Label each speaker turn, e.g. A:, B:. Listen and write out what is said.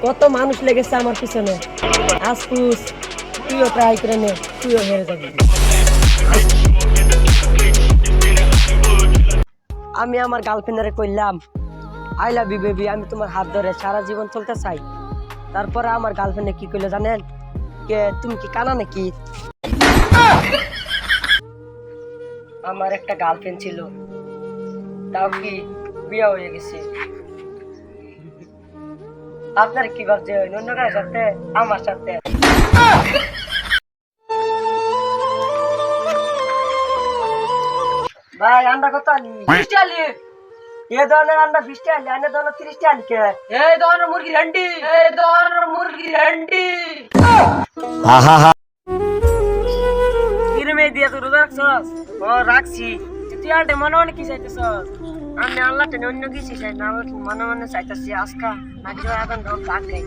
A: কত মানুষ লেগেছে আমার পিছনে। আসপুস তুইও ট্রাই করে নে, তুইও হেরে যাবি। আমি আমার গার্লফ্রেন্ডারে কইলাম আই লাভ ইউ বেবি, আমি তোমার হাত ধরে সারা জীবন চলতে চাই। তারপরে আমার গার্লফ্রেন্ডে কি কইলো জানেন? কে তুমি কি কানা নাকি? আমার একটা গার্লফ্রেন্ড ছিল, তাও কি বিয়ে হয়ে গেছে। আপনার কি ভাবছে অন্য কারোর সাথে? আমার সাথে। ভাই আন্ডা কত আলি? 20 আলি। এ ধরনের আন্ডা 20 আলি, আনে ধরনের 30 আলি কে? এই ধরনের মুরগি হান্ডি, এই ধরনের মুরগি হান্ডি। কিরমে দিয়া তুই রোজা রাখছস? ও রাখছি। তুই আর মনে মনে কি চাইতেছস? আমি আল্লাহ টেনে অন্য কিছু চাই না, মনে মনে চাইতেছি আজকা নাকি আগান রোজ থাকবে।